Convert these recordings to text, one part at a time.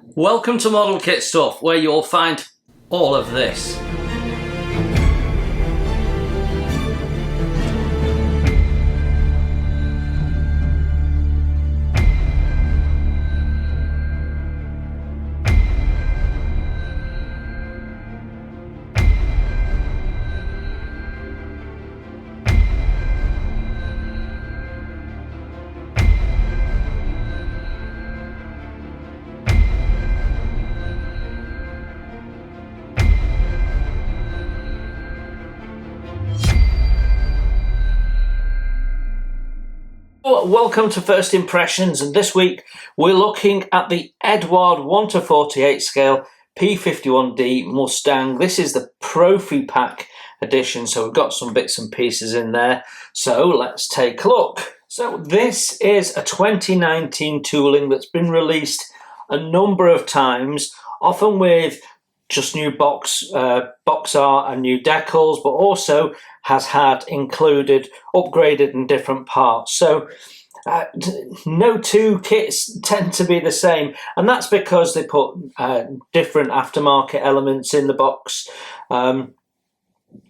Welcome to Model Kit Stuff, where you'll find all of this. Welcome to First Impressions, and this week we're looking at the Eduard 1:48 scale P-51D Mustang. This is the ProfiPACK edition, so we've got some bits and pieces in there. So let's take a look. So this is a 2019 tooling that's been released a number of times, often with just new box art and new decals, but also has had included upgraded and different parts. So no two kits tend to be the same, and that's because they put different aftermarket elements in the box and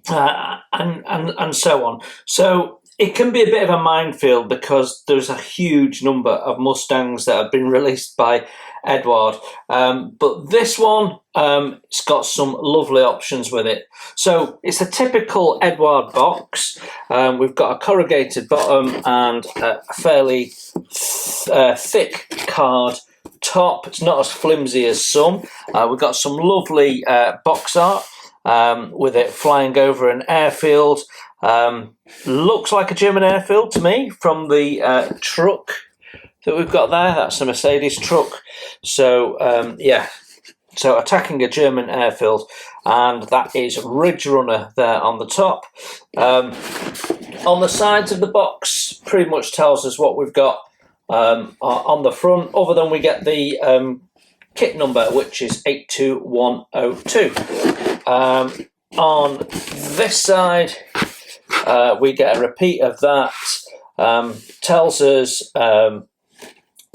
so on. So it can be a bit of a minefield because there's a huge number of Mustangs that have been released by Eduard, but this one it's got some lovely options with it. So it's a typical Eduard box. We've got a corrugated bottom and a fairly thick card top. It's not as flimsy as some. We've got some lovely box art with it flying over an airfield. Looks like a German airfield to me from the truck that we've got there. That's a Mercedes truck. So yeah, so attacking a German airfield, and that is Ridge Runner there on the top. On the sides of the box pretty much tells us what we've got on the front, other than we get the kit number, which is 82102. On this side we get a repeat of that. Tells us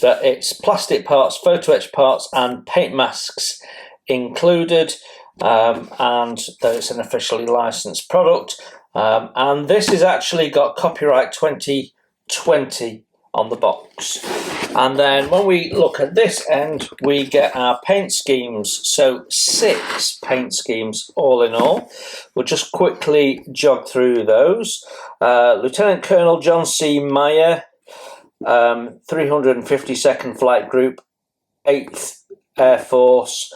that it's plastic parts, photo-etch parts and paint masks included, and that it's an officially licensed product, and this has actually got copyright 2020 on the box. And then when we look at this end, we get our paint schemes. So 6 paint schemes all in all. We'll just quickly jog through those. Lieutenant Colonel John C. Meyer, 352nd Flight Group, 8th Air Force,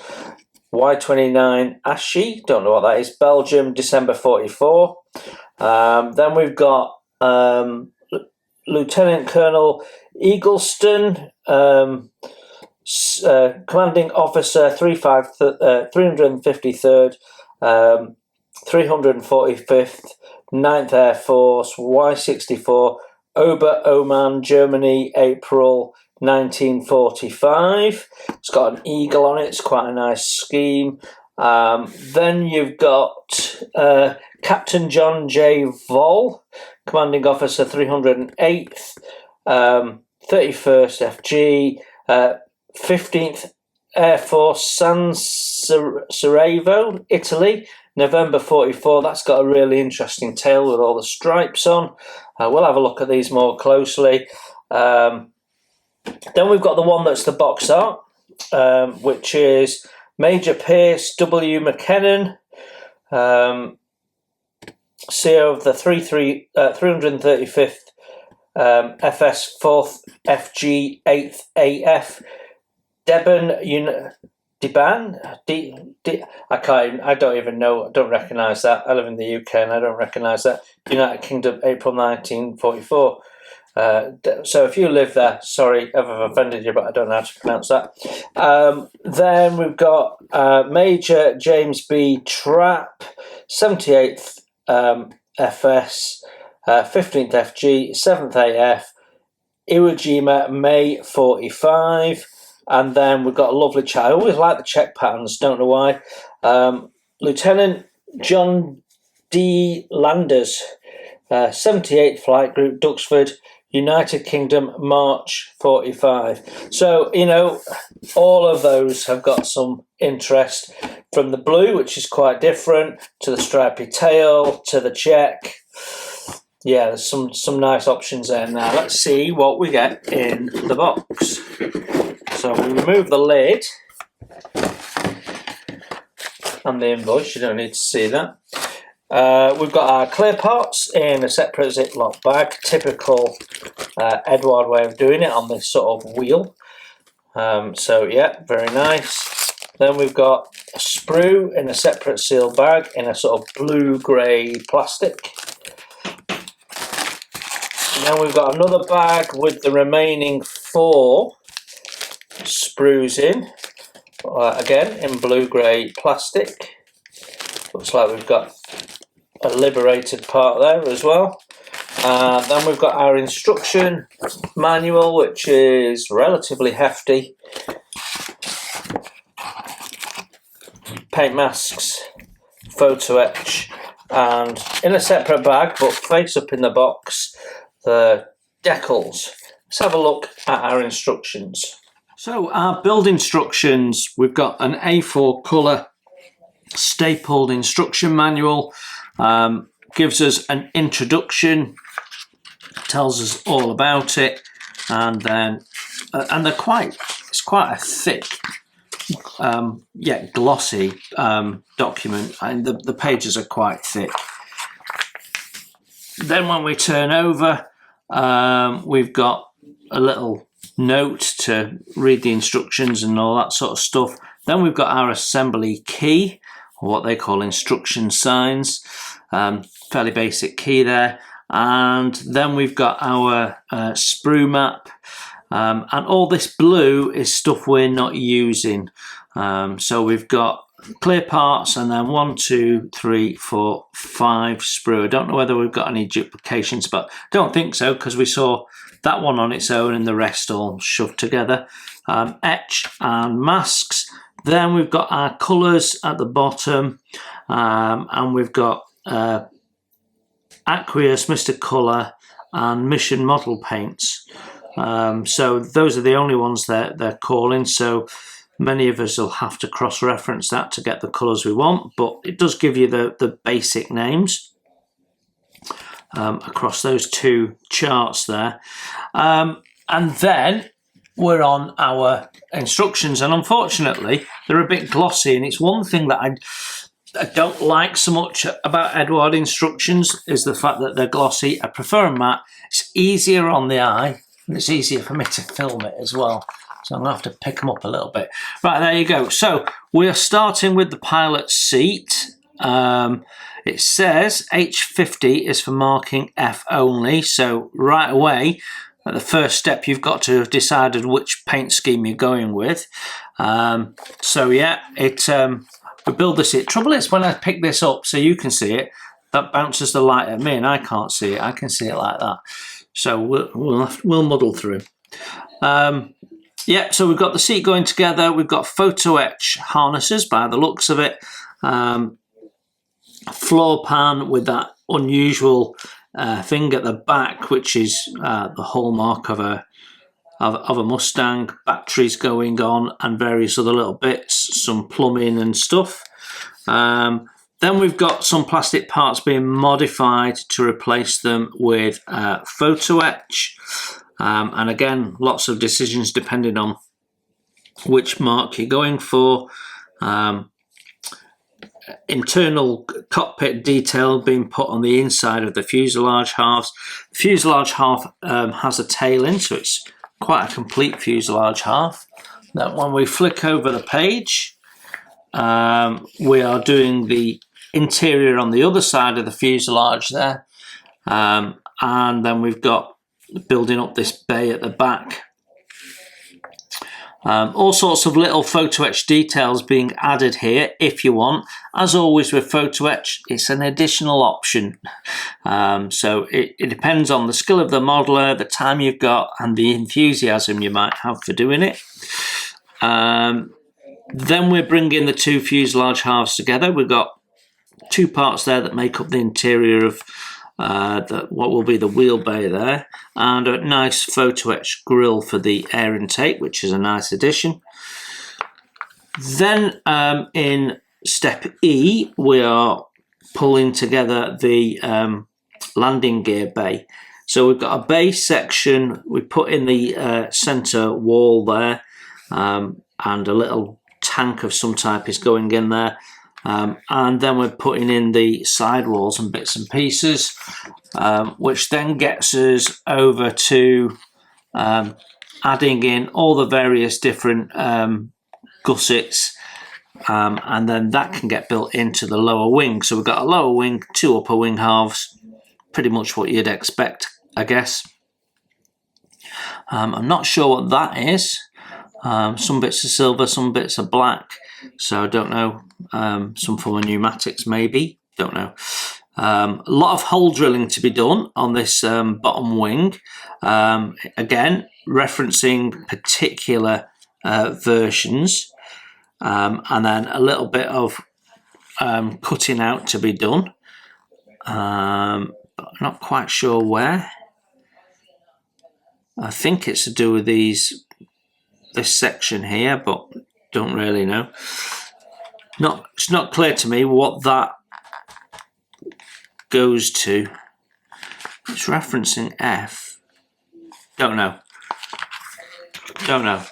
Y-29 Ashy, don't know what that is, Belgium, December 44. Then we've got Lieutenant Colonel Eagleston, Commanding Officer 353rd, 345th, 9th Air Force, Y-64, Ober Oman, Germany, April 1945. It's got an eagle on it. It's quite a nice scheme. Then you've got Captain John J. Voll, Commanding Officer 308th, 31st FG, 15th Air Force, San Sarajevo, Italy, November 44. That's got a really interesting tail with all the stripes on. We'll have a look at these more closely. Then we've got the one that's the box art, which is Major Pierce W. McKinnon, CO of the 335th FS 4th FG 8th AF, I don't even know, I don't recognise that. I live in the UK and I don't recognise that. United Kingdom, April 1944. So if you live there, sorry if I've offended you, but I don't know how to pronounce that. Then we've got Major James B. Trapp, 78th FS, 15th FG, 7th AF, Iwo Jima, May 45. And then we've got a lovely check. I always like the check patterns, don't know why. Lieutenant John D. Landers, 78th Flight Group, Duxford, United Kingdom, March 45. So, you know, all of those have got some interest, from the blue, which is quite different, to the stripy tail, to the check. Yeah, there's some nice options there. Now, let's see what we get in the box. So we remove the lid and the invoice. You don't need to see that. We've got our clear parts in a separate Ziploc bag, typical Eduard way of doing it on this sort of wheel. So yeah, very nice. Then we've got a sprue in a separate sealed bag in a sort of blue-grey plastic. And then we've got another bag with the remaining 4 sprues in, again in blue-grey plastic. Looks like we've got a liberated part there as well. Then we've got our instruction manual, which is relatively hefty. Paint masks, Photo-etch, and in a separate bag, but face up in the box, the Decals. Let's have a look at our instructions. So our build instructions, we've got an A4 colour stapled instruction manual. Gives us an introduction, tells us all about it, and then and it's quite a thick, yet glossy document, and the pages are quite thick. Then when we turn over, we've got a little note to read the instructions and all that sort of stuff. Then we've got our assembly key, or what they call instruction signs. Fairly basic key there. And then we've got our sprue map. And all this blue is stuff we're not using. So we've got clear parts, and then 1, 2, 3, 4, 5 sprue. I don't know whether we've got any duplications, but I don't think so, because we saw that one on its own and the rest all shoved together. Etch and masks. Then we've got our colours at the bottom, and we've got aqueous, Mr. Colour, and Mission Model paints. So those are the only ones they're calling, so many of us will have to cross-reference that to get the colours we want, but it does give you the basic names across those 2 charts there. And then we're on our instructions, and unfortunately they're a bit glossy, and it's one thing that I don't like so much about Eduard instructions, is the fact that they're glossy. I prefer matte. It's easier on the eye, and it's easier for me to film it as well. So I'm going to have to pick them up a little bit. Right, there you go. So we're starting with the pilot seat. It says H50 is for marking F only. So right away, at the first step, you've got to have decided which paint scheme you're going with. So yeah, we build the seat. Trouble is, when I pick this up so you can see it, that bounces the light at me and I can't see it. I can see it like that. So we'll muddle through. Yeah, so we've got the seat going together. We've got Photo-etch harnesses by the looks of it. Floor pan with that unusual thing at the back, which is the hallmark of a Mustang. Batteries going on and various other little bits, some plumbing and stuff. Then we've got some plastic parts being modified to replace them with Photo-etch. And again, lots of decisions depending on which mark you're going for. Internal cockpit detail being put on the inside of the fuselage halves. The fuselage half has a tail in, so it's quite a complete fuselage half. Then when we flick over the page, we are doing the interior on the other side of the fuselage there. And then we've got building up this bay at the back. All sorts of little Photo-etch details being added here if you want. As always with Photo-etch, it's an additional option. So it depends on the skill of the modeler, the time you've got, and the enthusiasm you might have for doing it. Then we're bringing the 2 fuselage halves together. We've got 2 parts there that make up the interior what will be the wheel bay there, and a nice photo etch grill for the air intake, which is a nice addition. Then in step E, we are pulling together the landing gear bay. So we've got a base section, we put in the center wall there, and a little tank of some type is going in there. And then we're putting in the side walls and bits and pieces, which then gets us over to adding in all the various different gussets, and then that can get built into the lower wing. So we've got a lower wing, 2 upper wing halves, pretty much what you'd expect, I guess. I'm not sure what that is. Some bits are silver, some bits are black, so I don't know. Some for pneumatics maybe, don't know. A lot of hole drilling to be done on this bottom wing. Again, referencing particular versions, and then a little bit of cutting out to be done. But I'm not quite sure where. I think it's to do with this section here, but don't really know. It's not clear to me what that goes to. It's referencing F. Don't know.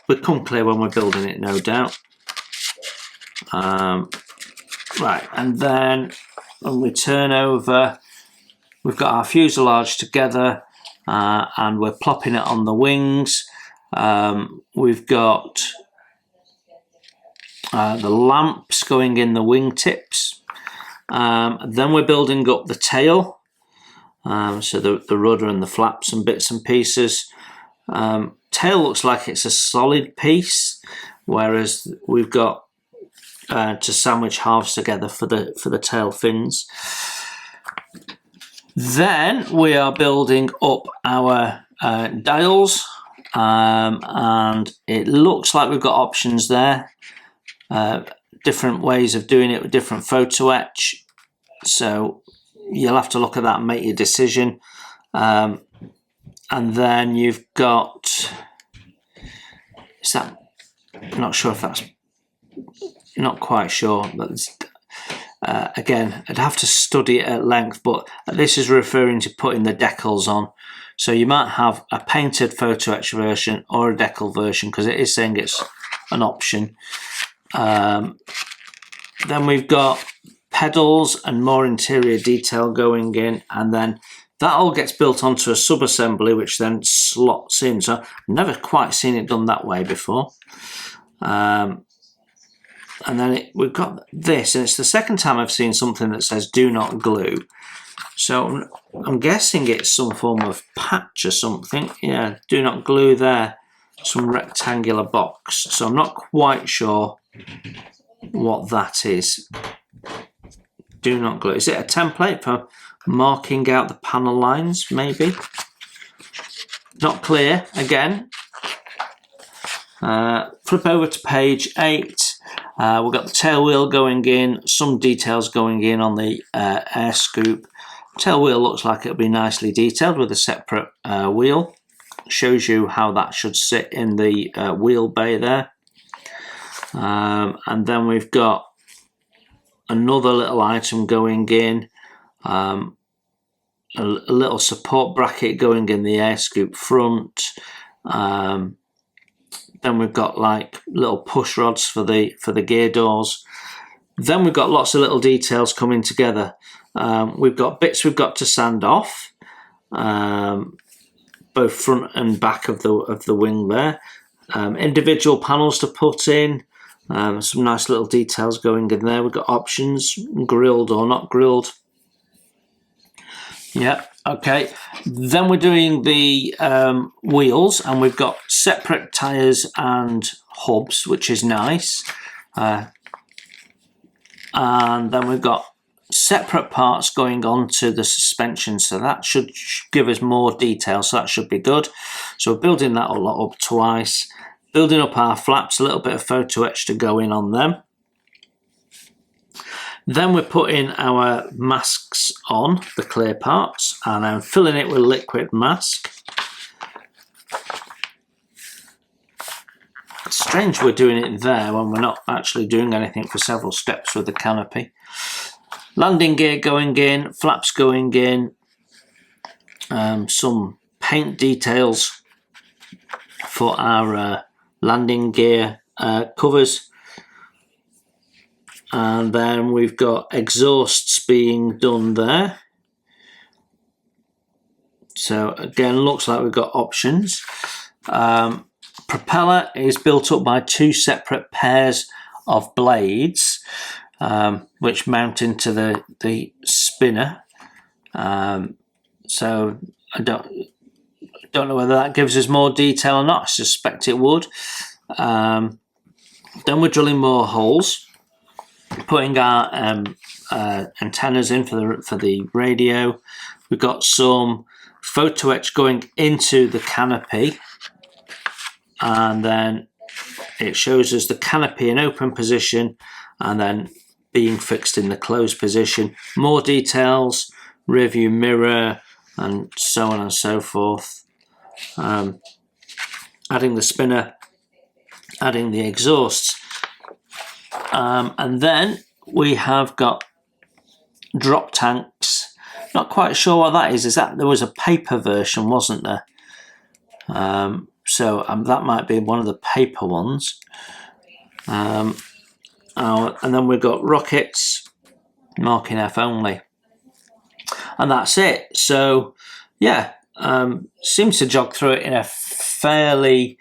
We'll come clear when we're building it, no doubt. Right, and then when we turn over, we've got our fuselage together, and we're plopping it on the wings. We've got the lamps going in the wingtips. Then we're building up the tail, so the rudder and the flaps and bits and pieces. Tail looks like it's a solid piece, whereas we've got to sandwich halves together for the tail fins. Then we are building up our dials, and it looks like we've got options there. Different ways of doing it with different photo etch, so you'll have to look at that and make your decision. And then you've got, not sure if that's, not quite sure, but again, I'd have to study it at length, but this is referring to putting the decals on. So you might have a painted photo etch version or a decal version, because it is saying it's an option. Then we've got pedals and more interior detail going in, and then that all gets built onto a sub-assembly, which then slots in. So I've never quite seen it done that way before. And then we've got this, and it's the second time I've seen something that says do not glue. So I'm guessing it's some form of patch or something. Yeah, do not glue there. Some rectangular box. So I'm not quite sure what that is. Do not glue. Is it a template for marking out the panel lines, maybe? Not clear, again. Flip over to page 8. We've got the tail wheel going in, some details going in on the air scoop. Tail wheel looks like it'll be nicely detailed with a separate wheel. Shows you how that should sit in the wheel bay there. And then we've got another little item going in, a little support bracket going in the air scoop front. Then we've got like little push rods for the gear doors. Then we've got lots of little details coming together. We've got bits we've got to sand off, both front and back of the wing there. Individual panels to put in. Some nice little details going in there. We've got options, grilled or not grilled. Yeah, okay. Then we're doing the wheels, and we've got separate tyres and hubs, which is nice. And then we've got separate parts going on to the suspension, so that should give us more detail, so that should be good. So we're building that all up twice. Building up our flaps, a little bit of photo etch to go in on them. Then we're putting our masks on, the clear parts, and I'm filling it with liquid mask. It's strange we're doing it there when we're not actually doing anything for several steps with the canopy. Landing gear going in, flaps going in, some paint details for our landing gear covers. And then we've got exhausts being done there. So again, looks like we've got options. Propeller is built up by two separate pairs of blades, which mount into the spinner. So I don't know whether that gives us more detail or not. I suspect it would. Then we're drilling more holes, putting our antennas in for the radio. We've got some photo-etch going into the canopy, and then it shows us the canopy in open position and then being fixed in the closed position. More details, rear view mirror, and so on and so forth. Adding the spinner, adding the exhausts. And then we have got drop tanks. Not quite sure what that is. There was a paper version, wasn't there? So that might be one of the paper ones. And then we've got rockets, marking F only. And that's it. So yeah, seems to jog through it in a fairly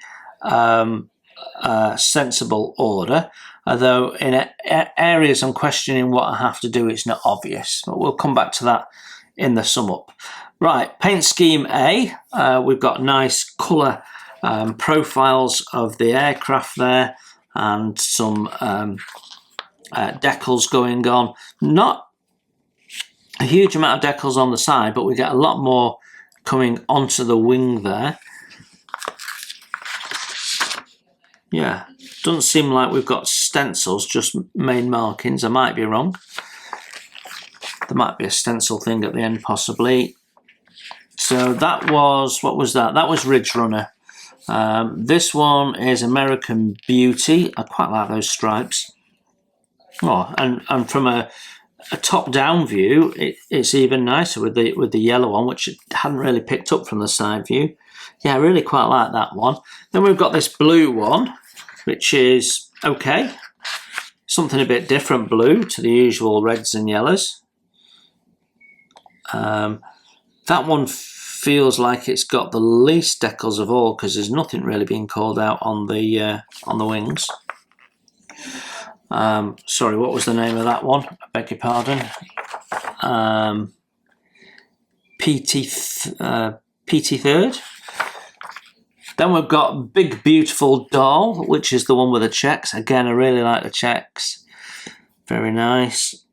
sensible order. Although in areas I'm questioning what I have to do, it's not obvious. But we'll come back to that in the sum up. Right, paint scheme A. We've got nice colour profiles of the aircraft there, and some decals going on. Not a huge amount of decals on the side, but we get a lot more coming onto the wing there. Yeah, doesn't seem like we've got stencils, just main markings. I might be wrong. There might be a stencil thing at the end, possibly. So that was, what was that? That was Ridge Runner. This one is American Beauty. I quite like those stripes. Oh, and from a top-down view, it's even nicer with the yellow one, which it hadn't really picked up from the side view. Yeah, I really quite like that one. Then we've got this blue one, which is okay. Something a bit different blue to the usual reds and yellows. That one feels like it's got the least decals of all, because there's nothing really being called out on the wings. Sorry, what was the name of that one? I beg your pardon. PT3rd. Then we've got Big Beautiful Doll, which is the one with the checks. Again, I really like the checks. Very nice.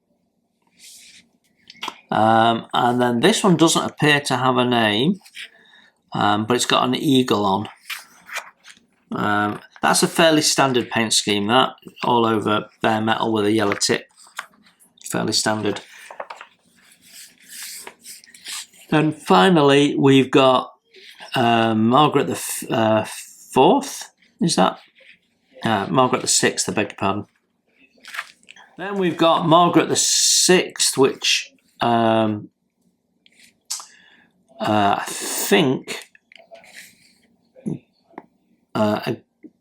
And then this one doesn't appear to have a name, but it's got an eagle on. That's a fairly standard paint scheme, that. All over bare metal with a yellow tip. Fairly standard. And finally, we've got Margaret the 4th, is that? Margaret the 6th, I beg your pardon. Then we've got Margaret the 6th, which I think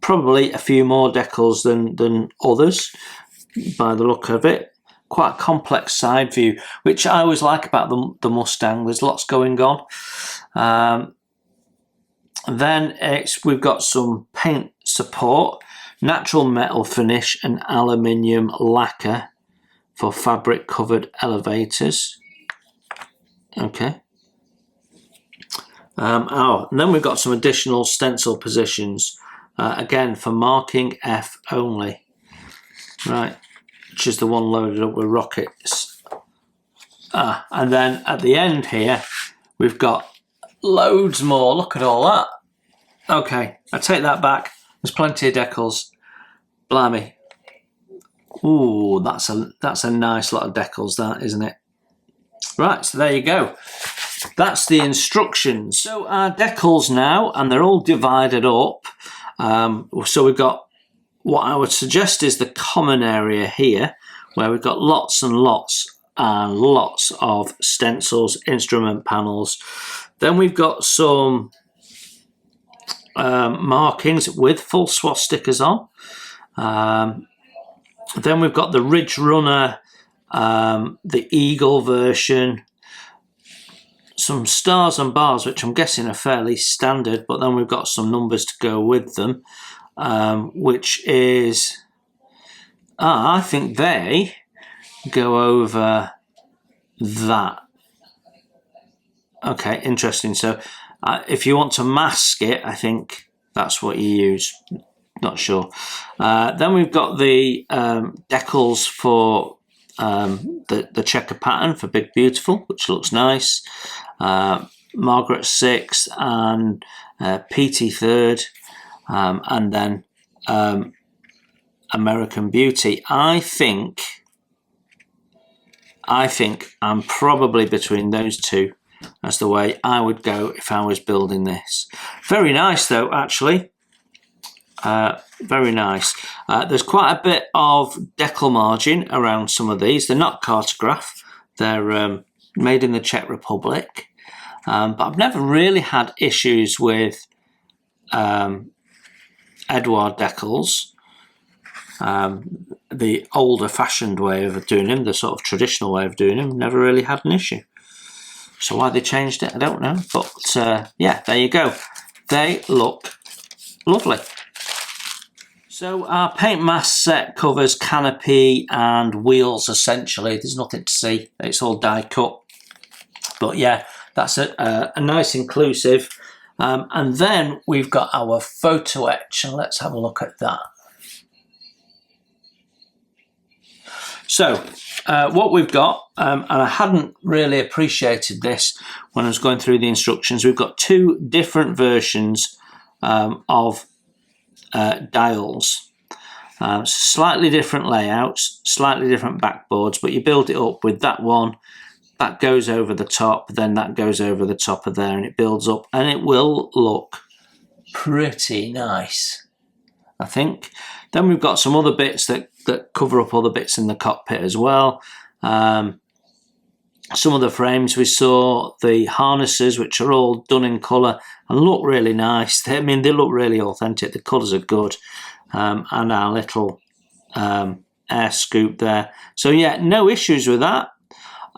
probably a few more decals than others by the look of it. Quite a complex side view, which I always like about the Mustang. There's lots going on. Then we've got some paint support, natural metal finish and aluminium lacquer for fabric covered elevators. Okay. And then we've got some additional stencil positions, again for marking F only. Right, which is the one loaded up with rockets. And then at the end here, we've got loads more. Look at all that. Okay, I take that back. There's plenty of decals. Blimey. Ooh, that's a nice lot of decals, that, isn't it? Right, so there you go. That's the instructions. So our decals now, and they're all divided up. So we've got what I would suggest is the common area here, where we've got lots and lots and lots of stencils, instrument panels. Then we've got some markings with full swastikas on. Then we've got the Ridge Runner, the Eagle version, some stars and bars, which I'm guessing are fairly standard, but then we've got some numbers to go with them, which is, I think they go over that. Okay, interesting. So if you want to mask it, I think that's what you use. Not sure. Then we've got the decals for the checker pattern for Big Beautiful, which looks nice. Margaret 6th and PT 3rd, and then American Beauty. I think I'm probably between those two as the way I would go if I was building this. Very nice though, actually. Very nice. There's quite a bit of decal margin around some of these. They're not cartograph. They're made in the Czech Republic. But I've never really had issues with Eduard decals. The older fashioned way of doing them, the sort of traditional way of doing them, never really had an issue. So why they changed it, I don't know. But yeah, there you go. They look lovely. So our paint mask set covers canopy and wheels essentially. There's nothing to see. It's all die cut. But yeah, that's a nice inclusive. And then we've got our Photo-etch, and let's have a look at that. So what we've got, and I hadn't really appreciated this when I was going through the instructions, we've got two different versions of dials. Slightly different layouts, slightly different backboards, but you build it up with that one, that goes over the top, then that goes over the top of there, and it builds up, and it will look pretty nice, I think. Then we've got some other bits that cover up other bits in the cockpit as well. Some of the frames we saw, the harnesses, which are all done in colour and look really nice. I mean, they look really authentic. The colours are good. And our little air scoop there. So yeah, no issues with that.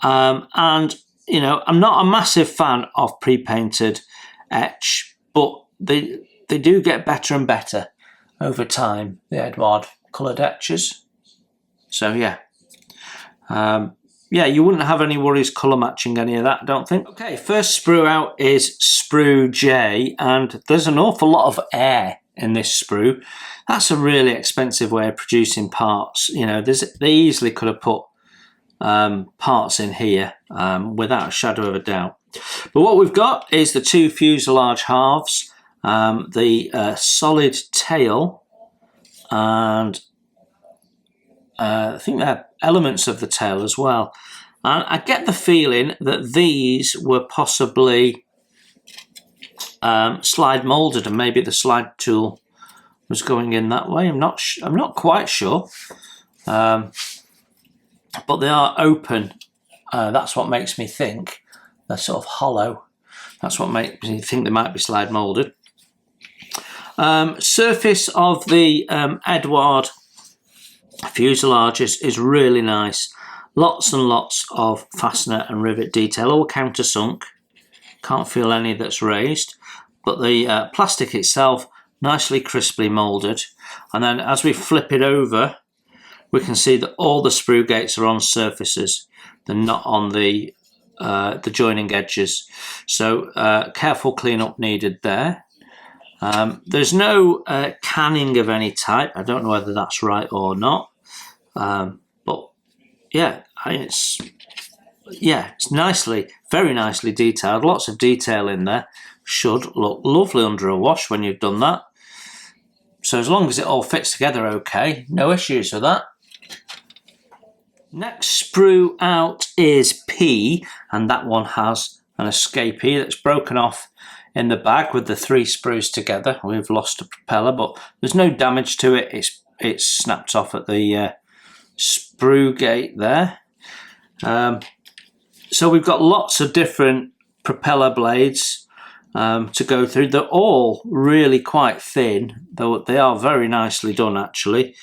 And, you know, I'm not a massive fan of pre-painted etch, but they do get better and better over time, the Eduard coloured etchers. So yeah. Yeah, you wouldn't have any worries colour matching any of that, I don't think. Okay, first sprue out is sprue J, and there's an awful lot of air in this sprue. That's a really expensive way of producing parts. You know, they easily could have put parts in here without a shadow of a doubt. But what we've got is the two fuselage halves, the solid tail, and I think they're elements of the tail as well. And I get the feeling that these were possibly slide molded, and maybe the slide tool was going in that way. I'm not quite sure, but they are open. That's what makes me think they're sort of hollow. That's what makes me think they might be slide molded. Surface of the Eduard fuselage is really nice. Lots and lots of fastener and rivet detail, all countersunk. Can't feel any that's raised, but the plastic itself nicely crisply moulded. And then as we flip it over, we can see that all the sprue gates are on surfaces. They're not on the joining edges. So careful cleanup needed there. There's no canning of any type. I don't know whether that's right or not. But yeah, it's nicely, very nicely detailed. Lots of detail in there. Should look lovely under a wash when you've done that. So as long as it all fits together okay, no issues with that. Next sprue out is P, and that one has an escapee that's broken off in the bag with the 3 sprues together. We've lost a propeller, but there's no damage to it. It's snapped off at the sprue gate there. So we've got lots of different propeller blades to go through. They're all really quite thin, though they are very nicely done actually.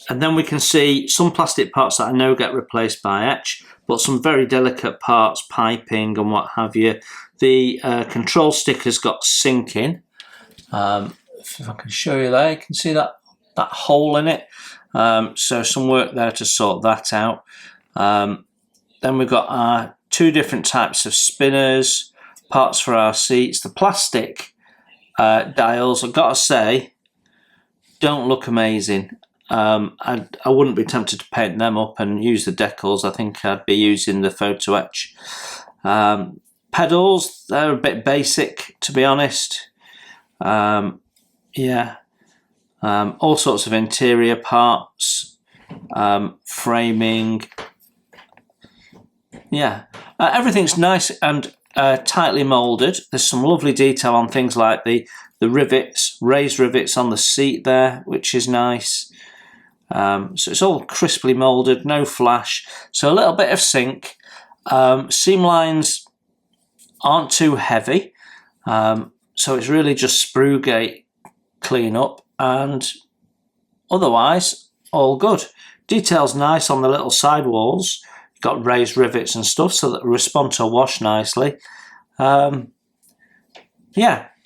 And then we can see some plastic parts that I know get replaced by etch, but some very delicate parts, piping and what have you. The control sticker's got sinking. If I can show you there, you can see that hole in it. So some work there to sort that out. Then we've got our 2 different types of spinners, parts for our seats. The plastic dials, I've got to say, don't look amazing. I wouldn't be tempted to paint them up and use the decals. I think I'd be using the Photo-etch. Pedals, they're a bit basic, to be honest. Yeah. All sorts of interior parts, framing. Yeah, everything's nice and tightly moulded. There's some lovely detail on things like the rivets, raised rivets on the seat there, which is nice. So it's all crisply moulded, no flash. So a little bit of sink. Seam lines aren't too heavy. So it's really just sprue gate clean up, and otherwise all good. Detail's nice on the little side walls. Got raised rivets and stuff so that they respond to a wash nicely. Yeah,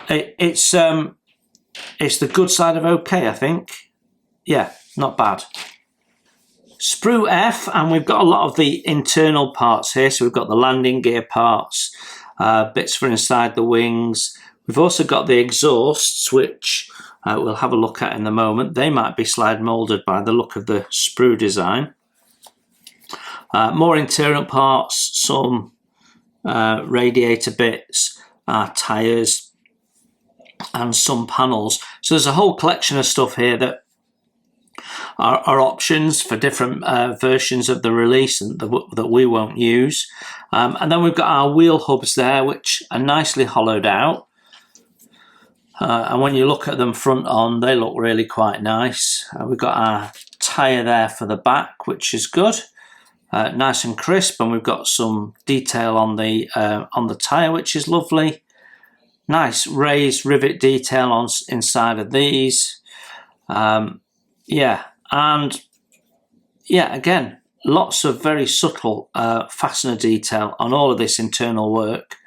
it's the good side of okay, I think. Yeah, not bad. Sprue F, and we've got a lot of the internal parts here. So we've got the landing gear parts, bits for inside the wings. We've also got the exhausts, which we'll have a look at in a moment. They might be slide moulded by the look of the sprue design. More internal parts, some radiator bits, tyres, and some panels. So there's a whole collection of stuff here that are options for different versions of the release and that we won't use. And then we've got our wheel hubs there, which are nicely hollowed out. And when you look at them front on, they look really quite nice. We've got our tyre there for the back, which is good. Nice and crisp, and we've got some detail on the tyre, which is lovely. Nice raised rivet detail on inside of these. Yeah, and yeah, again, lots of very subtle fastener detail on all of this internal work.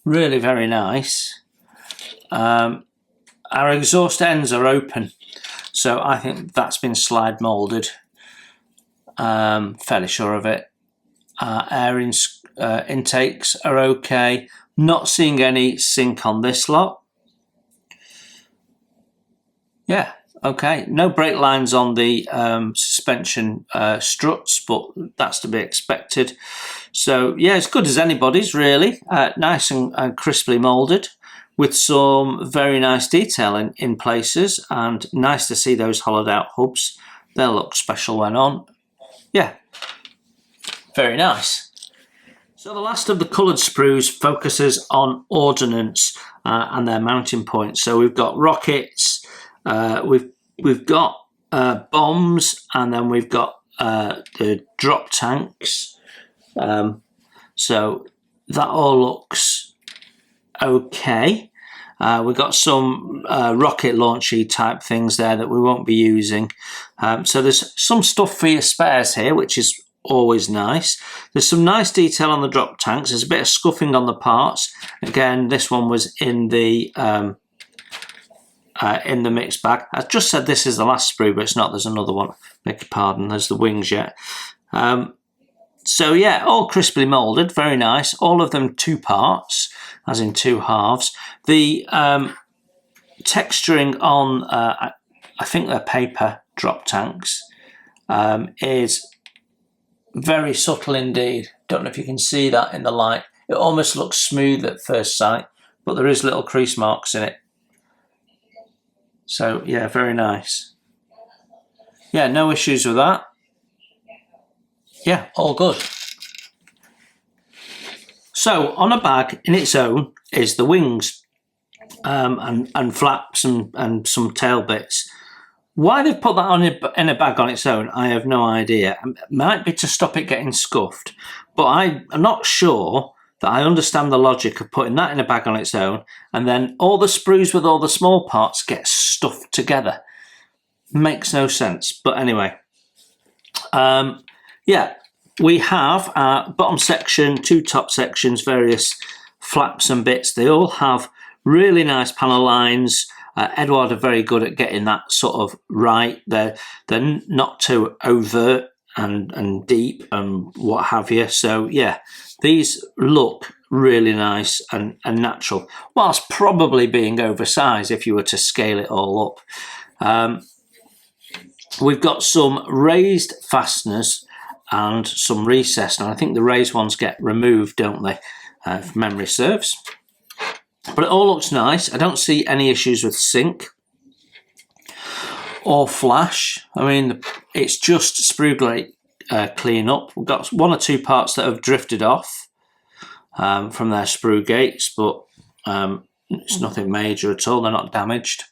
Really very nice. Our exhaust ends are open, so I think that's been slide moulded. Fairly sure of it. Air intakes are okay. Not seeing any sink on this lot. Yeah, okay. No brake lines on the suspension struts, but that's to be expected. So yeah, as good as anybody's really. Nice and crisply moulded, with some very nice detail in places, and nice to see those hollowed out hubs. They'll look special when on. Yeah, very nice. So the last of the coloured sprues focuses on ordnance and their mounting points. So we've got rockets, we've got bombs, and then we've got the drop tanks. So that all looks okay. We've got some rocket launchy type things there that we won't be using. So there's some stuff for your spares here, which is always nice. There's some nice detail on the drop tanks. There's a bit of scuffing on the parts. Again, this one was in the mixed bag. I just said this is the last sprue, but it's not. There's another one. Beg your pardon. There's the wings yet. So yeah, all crisply moulded, very nice. All of them 2 parts, as in 2 halves. The texturing on, I think they're paper drop tanks, is very subtle indeed. Don't know if you can see that in the light. It almost looks smooth at first sight, but there is little crease marks in it. So yeah, very nice. Yeah, no issues with that. yeah, all good. So on a bag in its own is the wings and flaps and some tail bits. Why they've put that on in a bag on its own, I have no idea. It might be to stop it getting scuffed, but I'm not sure that I understand the logic of putting that in a bag on its own, and then all the sprues with all the small parts get stuffed together. Makes no sense. But anyway, yeah, we have our bottom section, two top sections, various flaps and bits. They all have really nice panel lines. Eduard are very good at getting that sort of right. They're not too overt and deep and what have you. So yeah, these look really nice and natural, whilst probably being oversized if you were to scale it all up. We've got some raised fasteners and some recessed, and I think the raised ones get removed, don't they, if memory serves. But it all looks nice. I don't see any issues with sync or flash. I mean, it's just sprue grate clean up. We've got one or two parts that have drifted off from their sprue gates, but it's nothing major at all. They're not damaged.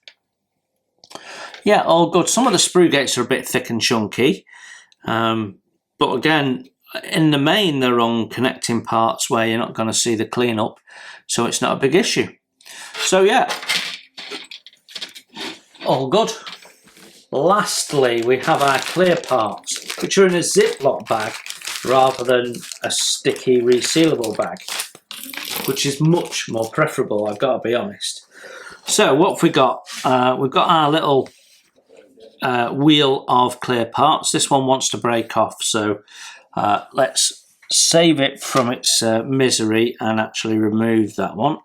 Yeah, all good. Some of the sprue gates are a bit thick and chunky, but again, in the main, they're on connecting parts where you're not going to see the cleanup, so it's not a big issue. So yeah, all good. Lastly, we have our clear parts, which are in a Ziploc bag rather than a sticky resealable bag, which is much more preferable, I've got to be honest. So what have we got? We've got our little wheel of clear parts. This one wants to break off, so let's save it from its misery and actually remove that one.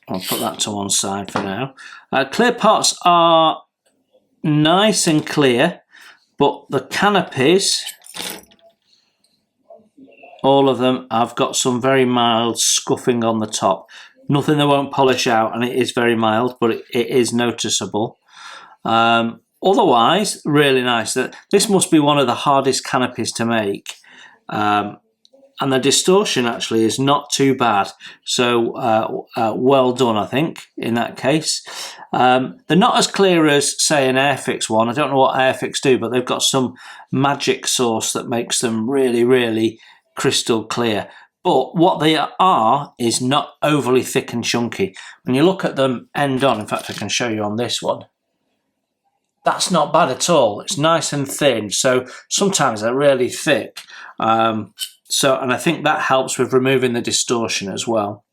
I'll put that to one side for now. Clear parts are nice and clear, but the canopies, all of them, have got some very mild scuffing on the top. Nothing they won't polish out, and it is very mild, but it is noticeable. Otherwise, really nice. This must be one of the hardest canopies to make, and the distortion actually is not too bad. So well done, I think, in that case. They're not as clear as, say, an Airfix one. I don't know what Airfix do, but they've got some magic sauce that makes them really, really crystal clear. But what they are is not overly thick and chunky. When you look at them end on, in fact, I can show you on this one, that's not bad at all. It's nice and thin, so sometimes they're really thick. And I think that helps with removing the distortion as well.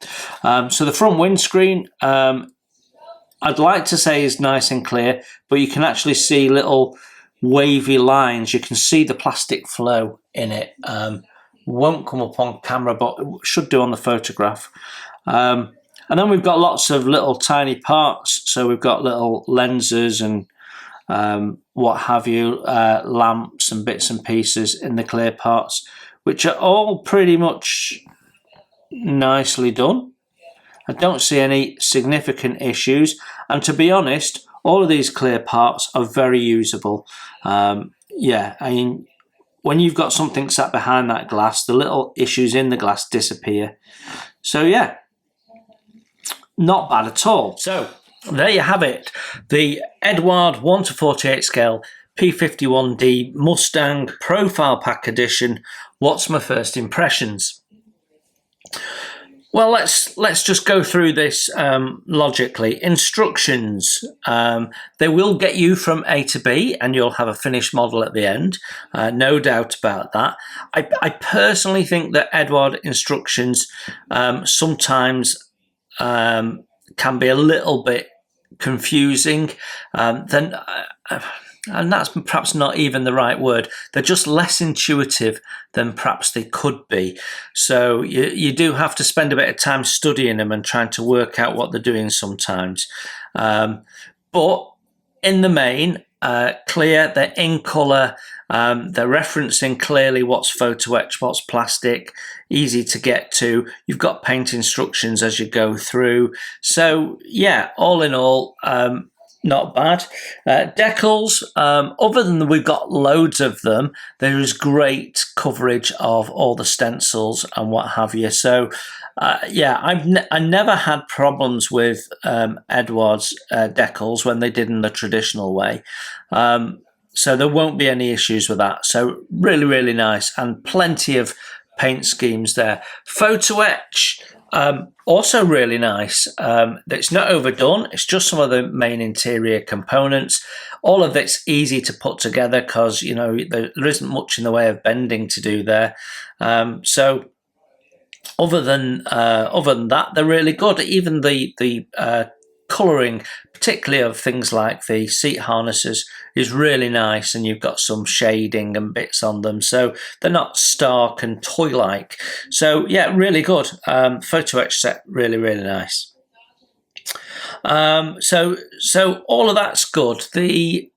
So the front windscreen, I'd like to say is nice and clear, but you can actually see little wavy lines. You can see the plastic flow in it. Won't come up on camera, but it should do on the photograph. And then we've got lots of little tiny parts. So we've got little lenses and what have you, lamps and bits and pieces in the clear parts, which are all pretty much nicely done. I don't see any significant issues, and to be honest, all of these clear parts are very usable. Yeah, I mean, when you've got something sat behind that glass, the little issues in the glass disappear. So yeah, not bad at all. So there you have it, the Eduard 1:48 scale P-51D Mustang ProfiPACK edition. What's my first impressions? Well, let's just go through this logically. Instructions, they will get you from A to B, and you'll have a finished model at the end, no doubt about that. I personally think that Eduard instructions sometimes can be a little bit confusing. And that's perhaps not even the right word. They're just less intuitive than perhaps they could be. So you do have to spend a bit of time studying them and trying to work out what they're doing sometimes. But in the main, clear, they're in colour, they're referencing clearly what's photo-etch, what's plastic, easy to get to. You've got paint instructions as you go through. So yeah, all in all, not bad. Decals, other than we've got loads of them, there is great coverage of all the stencils and what have you. So, yeah, I never had problems with Eduard's decals when they did in the traditional way. So there won't be any issues with that. So really, really nice, and plenty of paint schemes there. Photo-etch, also really nice. It's not overdone. It's just some of the main interior components. All of it's easy to put together because, you know, there isn't much in the way of bending to do there. So other than that, they're really good. Even the colouring, particularly of things like the seat harnesses, is really nice, and you've got some shading and bits on them, so they're not stark and toy-like. So yeah, really good. Photo-etch set, really, really nice. So all of that's good. The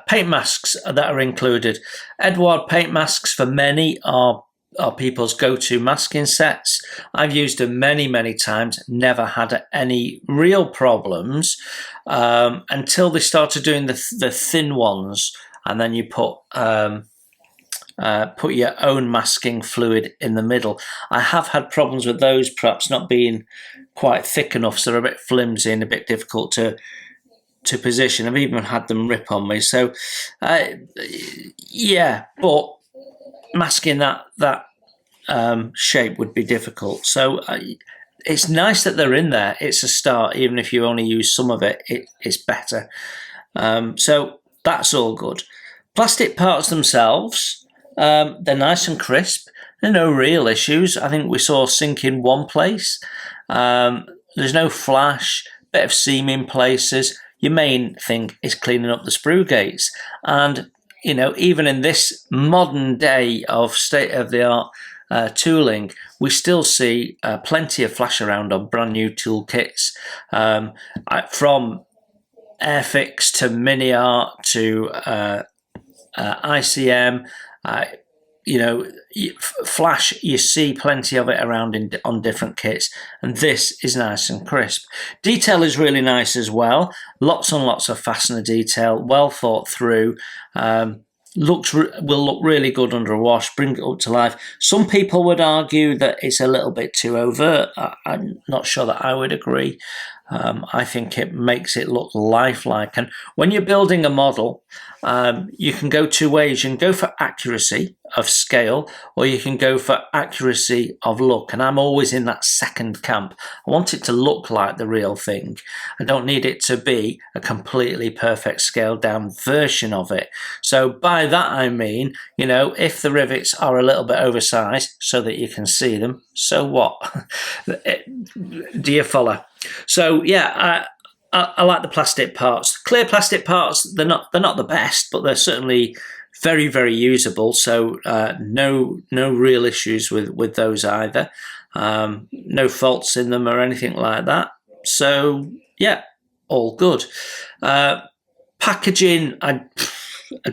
paint masks that are included. Eduard paint masks for many are people's go-to masking sets. I've used them many, many times, never had any real problems until they started doing the thin ones, and then you put your own masking fluid in the middle. I have had problems with those, perhaps not being quite thick enough, so they're a bit flimsy and a bit difficult to position. I've even had them rip on me. So yeah, but masking that shape would be difficult. So it's nice that they're in there. It's a start. Even if you only use some of it, it's better. So that's all good. Plastic parts themselves, they're nice and crisp. There are no real issues. I think we saw sink in one place. There's no flash, bit of seam in places. Your main thing is cleaning up the sprue gates. And, you know, even in this modern day of state-of-the-art tooling, we still see plenty of flash around on brand new tool kits, from Airfix to Mini Art to ICM. You know, flash, you see plenty of it around on different kits, and this is nice and crisp. Detail is really nice as well. Lots and lots of fastener detail, well thought through. Will look really good under a wash, bring it up to life. Some people would argue that it's a little bit too overt. I'm not sure that I would agree. I think it makes it look lifelike. And when you're building a model, you can go two ways. You can go for accuracy of scale, or you can go for accuracy of look. And I'm always in that second camp. I want it to look like the real thing. I don't need it to be a completely perfect scaled down version of it. So by that I mean, you know, if the rivets are a little bit oversized so that you can see them, so what? Do you follow? So yeah, I like the plastic parts. Clear plastic parts, they're not the best, but they're certainly very, very usable. So no real issues with those either. No faults in them or anything like that. So yeah, all good. Packaging, I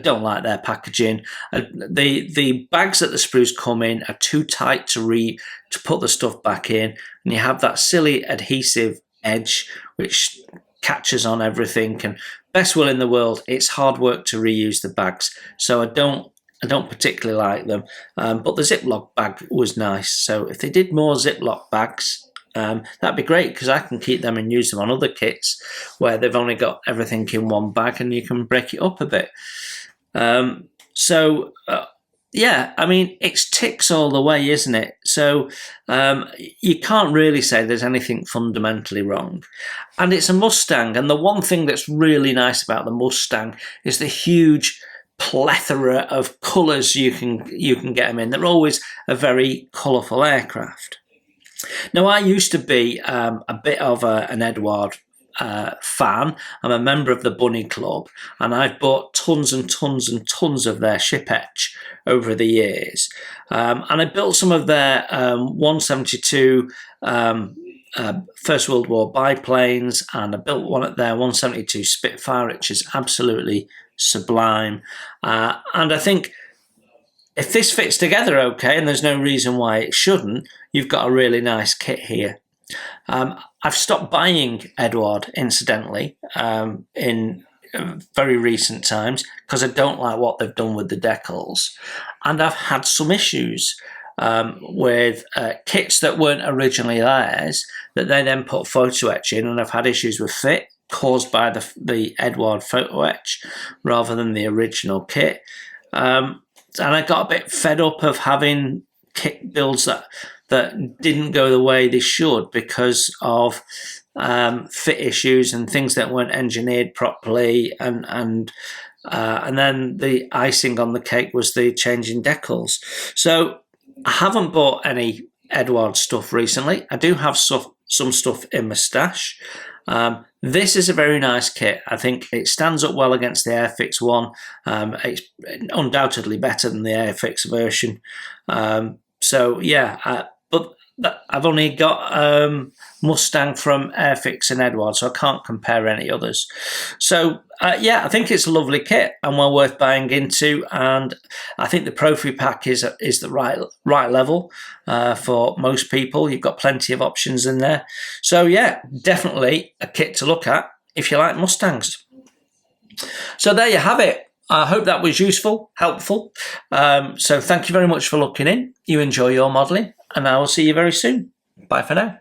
don't like their packaging. The bags that the sprues come in are too tight to put the stuff back in, and you have that silly adhesive edge which catches on everything. And best will in the world, it's hard work to reuse the bags, so I don't particularly like them. But the Ziploc bag was nice. So if they did more Ziploc bags, that'd be great, because I can keep them and use them on other kits where they've only got everything in one bag and you can break it up a bit. Yeah, I mean, it's ticks all the way, isn't it? So you can't really say there's anything fundamentally wrong. And it's a Mustang, and the one thing that's really nice about the Mustang is the huge plethora of colours you can get them in. They're always a very colourful aircraft. Now, I used to be a bit of an Eduard fan. I'm a member of the Bunny Club, and I've bought tons and tons and tons of their ship etch over the years. And I built some of their 172 First World War biplanes, and I built one at their 172 Spitfire, which is absolutely sublime. And I think if this fits together okay, and there's no reason why it shouldn't, you've got a really nice kit here. I've stopped buying Eduard, incidentally, in very recent times because I don't like what they've done with the decals, and I've had some issues with kits that weren't originally theirs that they then put Photo-etch in, and I've had issues with fit caused by the Eduard Photo-etch rather than the original kit. And I got a bit fed up of having kit builds that didn't go the way they should because of fit issues and things that weren't engineered properly, and then the icing on the cake was the change in decals. So I haven't bought any Eduard stuff recently. I do have some stuff in my stash. This is a very nice kit. I think it stands up well against the Airfix one. It's undoubtedly better than the Airfix version. So yeah, but I've only got Mustang from Airfix and Eduard, so I can't compare any others. So yeah, I think it's a lovely kit and well worth buying into, and I think the ProfiPACK is the right level for most people. You've got plenty of options in there. So yeah, definitely a kit to look at if you like Mustangs. So there you have it. I hope that was useful, helpful. So thank you very much for looking in. You enjoy your modelling, and I will see you very soon. Bye for now.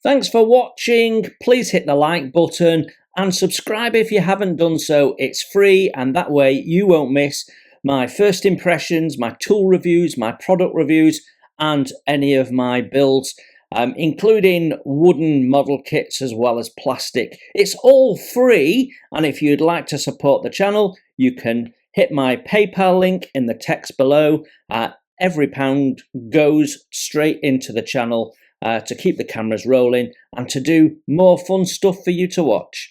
Thanks for watching. Please hit the like button and subscribe if you haven't done so. It's free, and that way you won't miss my first impressions, my tool reviews, my product reviews, and any of my builds, including wooden model kits as well as plastic. It's all free, and if you'd like to support the channel, you can hit my PayPal link in the text below. Every pound goes straight into the channel to keep the cameras rolling and to do more fun stuff for you to watch.